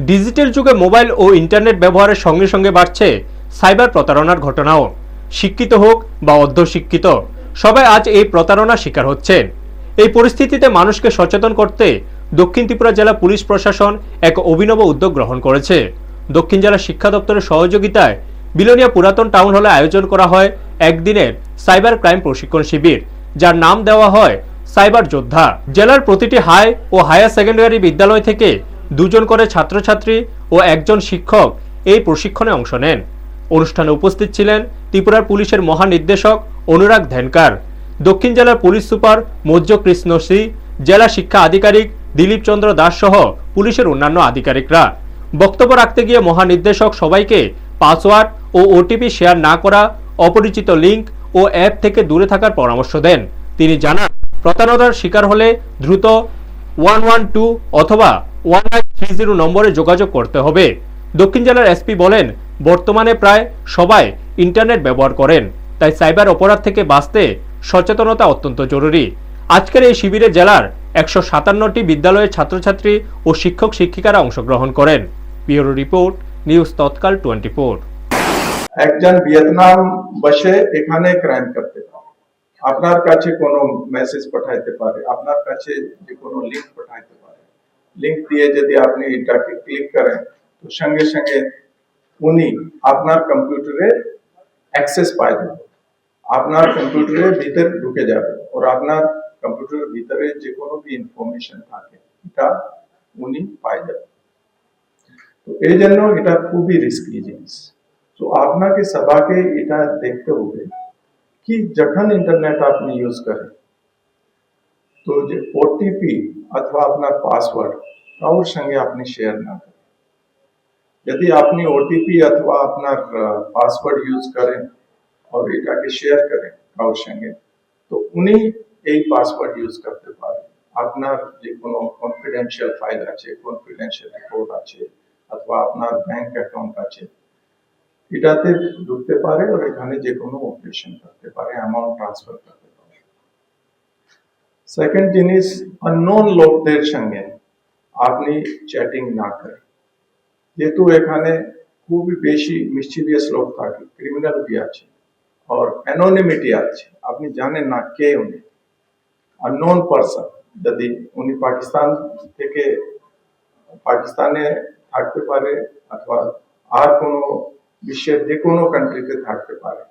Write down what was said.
Digital যুগে mobile ও internet ব্যবহারের সঙ্গে সঙ্গে বাড়ছে সাইবার প্রতারণার ঘটনাও। শিক্ষিত হোক বা অর্ধশিক্ষিত, সবাই আজ এই প্রতারণার শিকার হচ্ছেন। এই পরিস্থিতিতে মানুষকে সচেতন করতে দক্ষিণ ত্রিপুরা জেলা পুলিশ প্রশাসন এক অভিনব উদ্যোগ গ্রহণ করেছে। দক্ষিণ জেলা শিক্ষা দপ্তরের সহযোগিতায় বিলোনিয়া পুরাতন টাউন হলে আয়োজন করা হয় একদিনের সাইবার ক্রাইম প্রশিক্ষণ শিবির, যার নাম দেওয়া হয় সাইবার যোদ্ধা। জেলার প্রতিটি হাই ও হায়ার সেকেন্ডারি বিদ্যালয় থেকে 2 জন করে ছাত্রছাত্রী ও 1 জন শিক্ষক এই প্রশিক্ষণে অংশ নেন। অনুষ্ঠানে উপস্থিত ছিলেন ত্রিপুরার পুলিশের মহানির্দেশক অনুরাগ ধ্যানকার, দক্ষিণ জেলার police super Maurya Krishna C, জেলা শিক্ষা আধিকারিক দিলীপ চন্দ্র দাস সহ পুলিশের অন্যান্য আধিকারিকরা। বক্তব্য রাখতে গিয়ে মহানির্দেশক সবাইকে পাসওয়ার্ড ও ওটিপি শেয়ার না করা, অপরিচিত লিঙ্ক ও অ্যাপ থেকে দূরে থাকার পরামর্শ দেন। তিনি জানান, প্রতারণার শিকার হলে দ্রুত 112 অথবা 1930 নম্বরে যোগাযোগ করতে হবে। দক্ষিণ জেলার এসপি বলেন, বর্তমানে প্রায় সবাই ইন্টারনেট ব্যবহার করেন, তাই সাইবার অপরাধ থেকে বাঁচতে সচেতনতা অত্যন্ত জরুরি। আজকের এই শিবিরে জেলার 157টি বিদ্যালয়ের ছাত্রছাত্রী ও শিক্ষক শিক্ষিকারা অংশগ্রহণ করেন। ব্যুরো রিপোর্ট, নিউজ তৎকাল 24। একজন ভিয়েতনাম বসে এখানে ক্রাইম করতে পারে, আপনার কাছে কোনো মেসেজ পাঠাইতে পারে, আপনার কাছে যে কোনো লিঙ্ক পাঠাইতে পারে। লিঙ্ক দিয়ে যদি আপনি এটাকে ক্লিক করেন তো সঙ্গে সঙ্গে উনি আপনার কম্পিউটারে অ্যাক্সেস পাই যাবে, আপনার কম্পিউটারের ভিতরে ঢুকে যাবে और আপনার কম্পিউটারের ভিতরে যে কোনো भी ইনফরমেশন থাকে এটা উনি পাই যাবে। তো এই জন্য এটা খুবই রিস্কি জিনিস। তো আপনাকে সবাইকে এটা দেখতে হবে कि जखन इंटरनेट আপনি ইউজ করেন তো যে ওটিপি অথবা আপনার পাসওয়ার্ড কারোর সঙ্গে আপনি শেয়ার না করেন। যদি আপনি ওটিপি অথবা আপনার পাসওয়ার্ড ইউজ করেন और এটাকে শেয়ার করেন কারোর সঙ্গে, তো উনি এই পাসওয়ার্ড ইউজ করতে পারে। আপনার যে কোনো কনফিডেন্সিয়াল ফাইল আছে, কনফিডেন্সিয়াল রিপোর্ট আছে অথবা আপনার ব্যাংক অ্যাকাউন্ট আছে, এটাতে ঢুকতে পারে और এখানে যে কোনো অপারেশন করতে পারে, অ্যামাউন্ট ট্রান্সফার করতে পারে। সেকেন্ড জিনিস, আননোন লোকদের সঙ্গে আপনি চ্যাটিং না করেন, যেহেতু এখানে খুবই বেশি মিসচিভিয়াস লোক থাকে, ক্রিমিনালিটি আছে और অ্যানোনিমিটি আছে, আপনি জানেন না কে উনি। আননোন পারসন, যদি উনি পাকিস্তানে থাকতে পারে অথবা আর কোনো বিশ্বের যে কোনো কান্ট্রিতে থাকতে পারে,